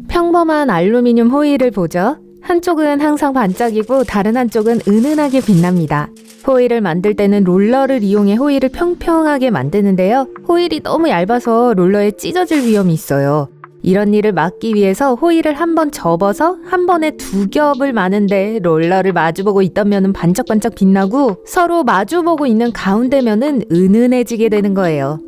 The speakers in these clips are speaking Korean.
평범한 알루미늄 호일을 보죠. 한쪽은 항상 반짝이고 다른 한쪽은 은은하게 빛납니다. 호일을 만들 때는 롤러를 이용해 호일을 평평하게 만드는데요. 호일이 너무 얇아서 롤러에 찢어질 위험이 있어요. 이런 일을 막기 위해서 호일을 한번 접어서 한 번에 두 겹을 마는데 롤러를 마주보고 있던 면은 반짝반짝 빛나고 서로 마주보고 있는 가운데 면은 은은해지게 되는 거예요.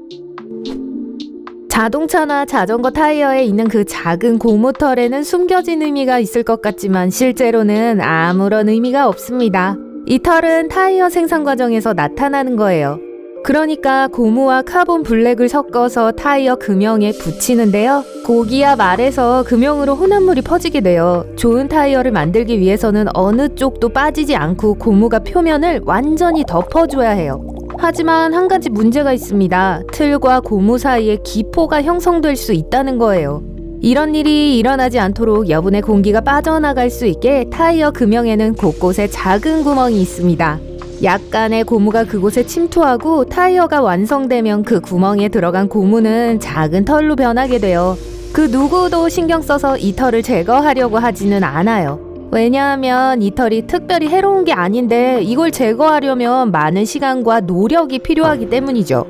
자동차나 자전거 타이어에 있는 그 작은 고무털에는 숨겨진 의미가 있을 것 같지만 실제로는 아무런 의미가 없습니다. 이 털은 타이어 생산 과정에서 나타나는 거예요. 그러니까 고무와 카본 블랙을 섞어서 타이어 금형에 붙이는데요. 고기야 말에서 금형으로 혼합물이 퍼지게 돼요. 좋은 타이어를 만들기 위해서는 어느 쪽도 빠지지 않고 고무가 표면을 완전히 덮어줘야 해요. 하지만 한 가지 문제가 있습니다. 틀과 고무 사이에 기포가 형성될 수 있다는 거예요. 이런 일이 일어나지 않도록 여분의 공기가 빠져나갈 수 있게 타이어 금형에는 곳곳에 작은 구멍이 있습니다. 약간의 고무가 그곳에 침투하고 타이어가 완성되면 그 구멍에 들어간 고무는 작은 털로 변하게 돼요. 그 누구도 신경 써서 이 털을 제거하려고 하지는 않아요. 왜냐하면 이 털이 특별히 해로운 게 아닌데 이걸 제거하려면 많은 시간과 노력이 필요하기 때문이죠.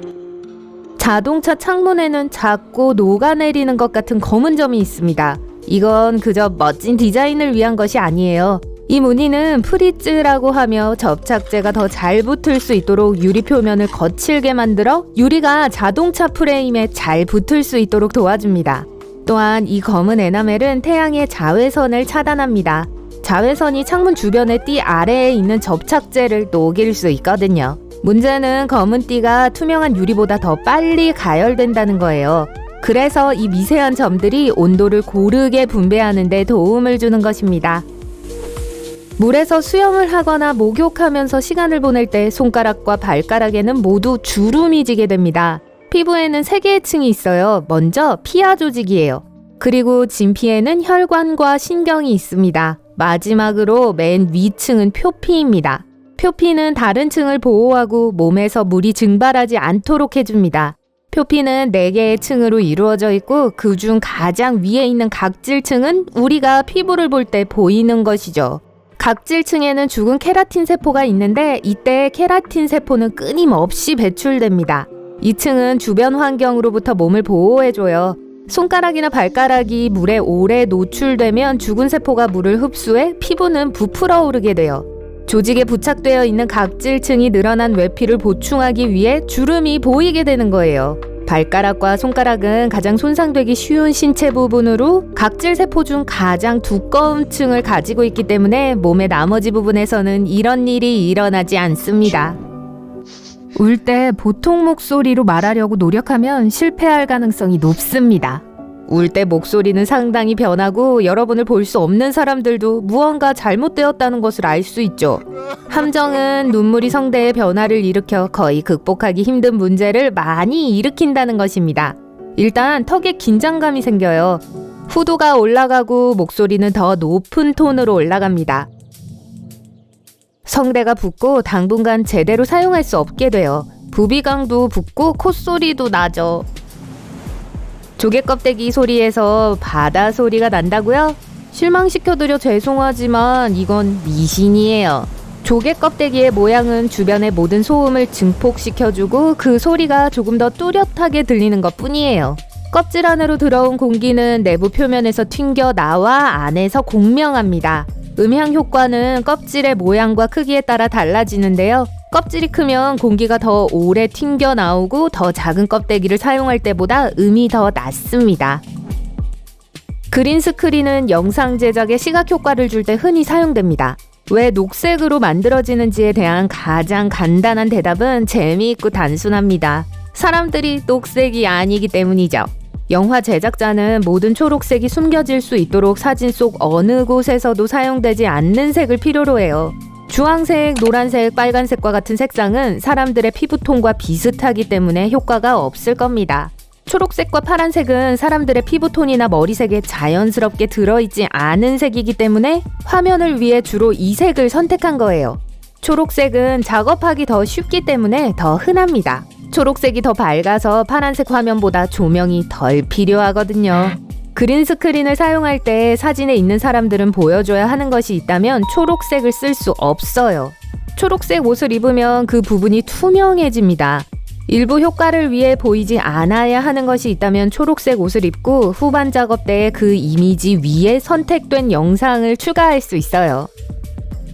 자동차 창문에는 작고 녹아내리는 것 같은 검은 점이 있습니다. 이건 그저 멋진 디자인을 위한 것이 아니에요. 이 무늬는 프리츠라고 하며 접착제가 더 잘 붙을 수 있도록 유리 표면을 거칠게 만들어 유리가 자동차 프레임에 잘 붙을 수 있도록 도와줍니다. 또한 이 검은 에나멜은 태양의 자외선을 차단합니다. 자외선이 창문 주변의 띠 아래에 있는 접착제를 녹일 수 있거든요. 문제는 검은 띠가 투명한 유리보다 더 빨리 가열된다는 거예요. 그래서 이 미세한 점들이 온도를 고르게 분배하는 데 도움을 주는 것입니다. 물에서 수영을 하거나 목욕하면서 시간을 보낼 때 손가락과 발가락에는 모두 주름이 지게 됩니다. 피부에는 3개의 층이 있어요. 먼저 피하 조직이에요. 그리고 진피에는 혈관과 신경이 있습니다. 마지막으로 맨 위층은 표피입니다. 표피는 다른 층을 보호하고 몸에서 물이 증발하지 않도록 해줍니다. 표피는 4개의 층으로 이루어져 있고 그중 가장 위에 있는 각질층은 우리가 피부를 볼 때 보이는 것이죠. 각질층에는 죽은 케라틴 세포가 있는데 이때 케라틴 세포는 끊임없이 배출됩니다. 이 층은 주변 환경으로부터 몸을 보호해줘요. 손가락이나 발가락이 물에 오래 노출되면 죽은 세포가 물을 흡수해 피부는 부풀어 오르게 돼요. 조직에 부착되어 있는 각질층이 늘어난 외피를 보충하기 위해 주름이 보이게 되는 거예요. 발가락과 손가락은 가장 손상되기 쉬운 신체 부분으로 각질 세포 중 가장 두꺼운 층을 가지고 있기 때문에 몸의 나머지 부분에서는 이런 일이 일어나지 않습니다. 울 때 보통 목소리로 말하려고 노력하면 실패할 가능성이 높습니다. 울 때 목소리는 상당히 변하고 여러분을 볼 수 없는 사람들도 무언가 잘못되었다는 것을 알 수 있죠. 함정은 눈물이 성대에 변화를 일으켜 거의 극복하기 힘든 문제를 많이 일으킨다는 것입니다. 일단 턱에 긴장감이 생겨요. 후두가 올라가고 목소리는 더 높은 톤으로 올라갑니다. 성대가 붓고 당분간 제대로 사용할 수 없게 돼요. 부비강도 붓고 콧소리도 나죠. 조개 껍데기 소리에서 바다 소리가 난다고요? 실망시켜드려 죄송하지만 이건 미신이에요. 조개 껍데기의 모양은 주변의 모든 소음을 증폭시켜주고 그 소리가 조금 더 뚜렷하게 들리는 것 뿐이에요. 껍질 안으로 들어온 공기는 내부 표면에서 튕겨 나와 안에서 공명합니다. 음향 효과는 껍질의 모양과 크기에 따라 달라지는데요. 껍질이 크면 공기가 더 오래 튕겨 나오고 더 작은 껍데기를 사용할 때보다 음이 더 낮습니다. 그린 스크린은 영상 제작에 시각 효과를 줄 때 흔히 사용됩니다. 왜 녹색으로 만들어지는지에 대한 가장 간단한 대답은 재미있고 단순합니다. 사람들이 녹색이 아니기 때문이죠. 영화 제작자는 모든 초록색이 숨겨질 수 있도록 사진 속 어느 곳에서도 사용되지 않는 색을 필요로 해요. 주황색, 노란색, 빨간색과 같은 색상은 사람들의 피부톤과 비슷하기 때문에 효과가 없을 겁니다. 초록색과 파란색은 사람들의 피부톤이나 머리색에 자연스럽게 들어있지 않은 색이기 때문에 화면을 위해 주로 이 색을 선택한 거예요. 초록색은 작업하기 더 쉽기 때문에 더 흔합니다. 초록색이 더 밝아서 파란색 화면보다 조명이 덜 필요하거든요. 그린 스크린을 사용할 때 사진에 있는 사람들은 보여줘야 하는 것이 있다면 초록색을 쓸 수 없어요. 초록색 옷을 입으면 그 부분이 투명해집니다. 일부 효과를 위해 보이지 않아야 하는 것이 있다면 초록색 옷을 입고 후반 작업 때 그 이미지 위에 선택된 영상을 추가할 수 있어요.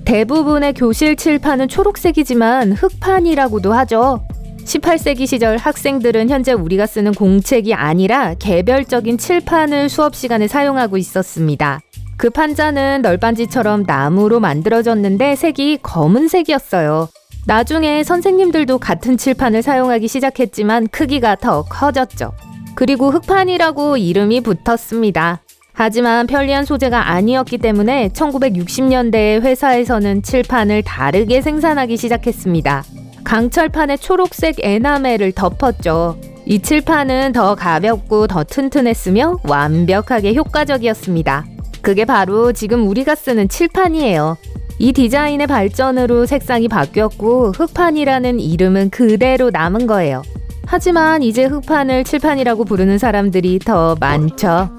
대부분의 교실 칠판은 초록색이지만 흑판이라고도 하죠. 18세기 시절 학생들은 현재 우리가 쓰는 공책이 아니라 개별적인 칠판을 수업 시간에 사용하고 있었습니다. 그 판자는 널빤지처럼 나무로 만들어졌는데 색이 검은색이었어요. 나중에 선생님들도 같은 칠판을 사용하기 시작했지만 크기가 더 커졌죠. 그리고 흑판이라고 이름이 붙었습니다. 하지만 편리한 소재가 아니었기 때문에 1960년대에 회사에서는 칠판을 다르게 생산하기 시작했습니다. 강철판에 초록색 에나멜을 덮었죠. 이 칠판은 더 가볍고 더 튼튼했으며 완벽하게 효과적이었습니다. 그게 바로 지금 우리가 쓰는 칠판이에요. 이 디자인의 발전으로 색상이 바뀌었고 흑판이라는 이름은 그대로 남은 거예요. 하지만 이제 흑판을 칠판이라고 부르는 사람들이 더 많죠.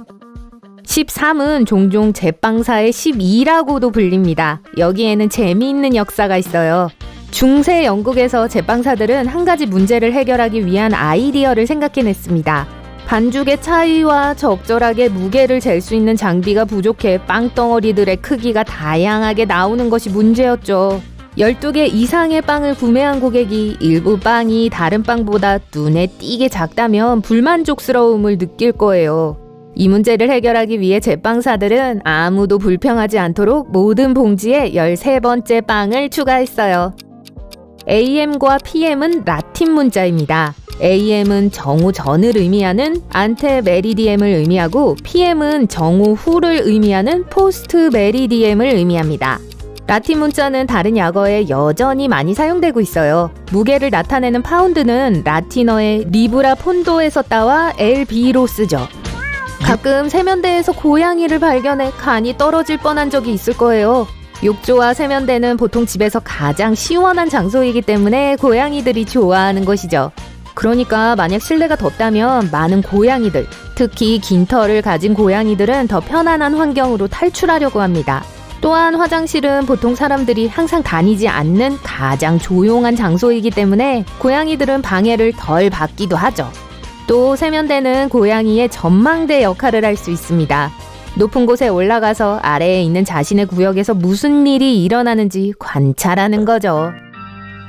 13은 종종 제빵사의 12라고도 불립니다. 여기에는 재미있는 역사가 있어요. 중세 영국에서 제빵사들은 한 가지 문제를 해결하기 위한 아이디어를 생각해냈습니다. 반죽의 차이와 적절하게 무게를 잴 수 있는 장비가 부족해 빵덩어리들의 크기가 다양하게 나오는 것이 문제였죠. 12개 이상의 빵을 구매한 고객이 일부 빵이 다른 빵보다 눈에 띄게 작다면 불만족스러움을 느낄 거예요. 이 문제를 해결하기 위해 제빵사들은 아무도 불평하지 않도록 모든 봉지에 13번째 빵을 추가했어요. AM과 PM은 라틴 문자입니다. AM은 정오 전을 의미하는 안테 메리디엠을 의미하고 PM은 정오 후를 의미하는 포스트 메리디엠을 의미합니다. 라틴 문자는 다른 약어에 여전히 많이 사용되고 있어요. 무게를 나타내는 파운드는 라틴어의 리브라 폰도에서 따와 LB로 쓰죠. 가끔 세면대에서 고양이를 발견해 간이 떨어질 뻔한 적이 있을 거예요. 욕조와 세면대는 보통 집에서 가장 시원한 장소이기 때문에 고양이들이 좋아하는 것이죠. 그러니까 만약 실내가 덥다면 많은 고양이들, 특히 긴 털을 가진 고양이들은 더 편안한 환경으로 탈출하려고 합니다. 또한 화장실은 보통 사람들이 항상 다니지 않는 가장 조용한 장소이기 때문에 고양이들은 방해를 덜 받기도 하죠. 또 세면대는 고양이의 전망대 역할을 할 수 있습니다. 높은 곳에 올라가서 아래에 있는 자신의 구역에서 무슨 일이 일어나는지 관찰하는 거죠.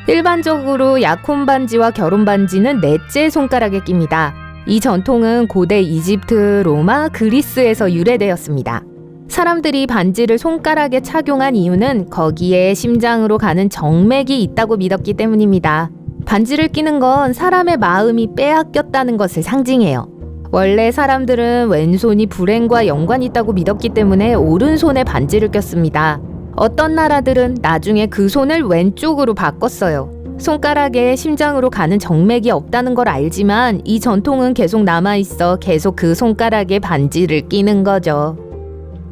일반적으로 약혼 반지와 결혼 반지는 넷째 손가락에 낍니다. 이 전통은 고대 이집트, 로마, 그리스에서 유래되었습니다. 사람들이 반지를 손가락에 착용한 이유는 거기에 심장으로 가는 정맥이 있다고 믿었기 때문입니다. 반지를 끼는 건 사람의 마음이 빼앗겼다는 것을 상징해요. 원래 사람들은 왼손이 불행과 연관이 있다고 믿었기 때문에 오른손에 반지를 꼈습니다. 어떤 나라들은 나중에 그 손을 왼쪽으로 바꿨어요. 손가락에 심장으로 가는 정맥이 없다는 걸 알지만 이 전통은 계속 남아있어 계속 그 손가락에 반지를 끼는 거죠.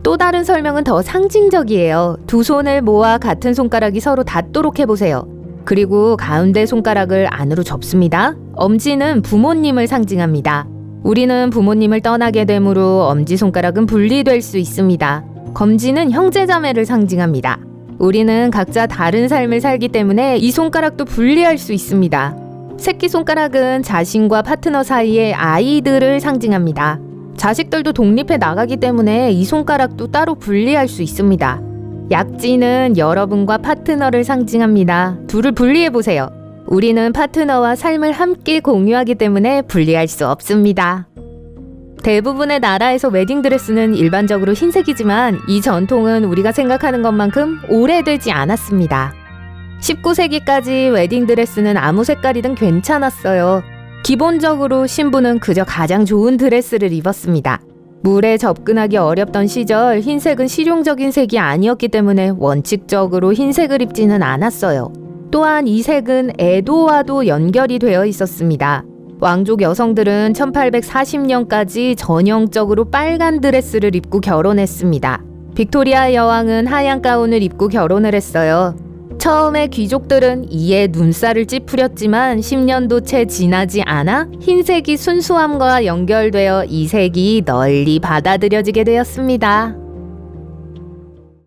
또 다른 설명은 더 상징적이에요. 두 손을 모아 같은 손가락이 서로 닿도록 해보세요. 그리고 가운데 손가락을 안으로 접습니다. 엄지는 부모님을 상징합니다. 우리는 부모님을 떠나게 되므로 엄지손가락은 분리될 수 있습니다. 검지는 형제자매를 상징합니다. 우리는 각자 다른 삶을 살기 때문에 이 손가락도 분리할 수 있습니다. 새끼손가락은 자신과 파트너 사이의 아이들을 상징합니다. 자식들도 독립해 나가기 때문에 이 손가락도 따로 분리할 수 있습니다. 약지는 여러분과 파트너를 상징합니다. 둘을 분리해보세요. 우리는 파트너와 삶을 함께 공유하기 때문에 분리할 수 없습니다. 대부분의 나라에서 웨딩드레스는 일반적으로 흰색이지만 이 전통은 우리가 생각하는 것만큼 오래되지 않았습니다. 19세기까지 웨딩드레스는 아무 색깔이든 괜찮았어요. 기본적으로 신부는 그저 가장 좋은 드레스를 입었습니다. 물에 접근하기 어렵던 시절 흰색은 실용적인 색이 아니었기 때문에 원칙적으로 흰색을 입지는 않았어요. 또한 이 색은 애도와도 연결이 되어 있었습니다. 왕족 여성들은 1840년까지 전형적으로 빨간 드레스를 입고 결혼했습니다. 빅토리아 여왕은 하얀 가운을 입고 결혼을 했어요. 처음에 귀족들은 이에 눈살을 찌푸렸지만 10년도 채 지나지 않아 흰색이 순수함과 연결되어 이 색이 널리 받아들여지게 되었습니다.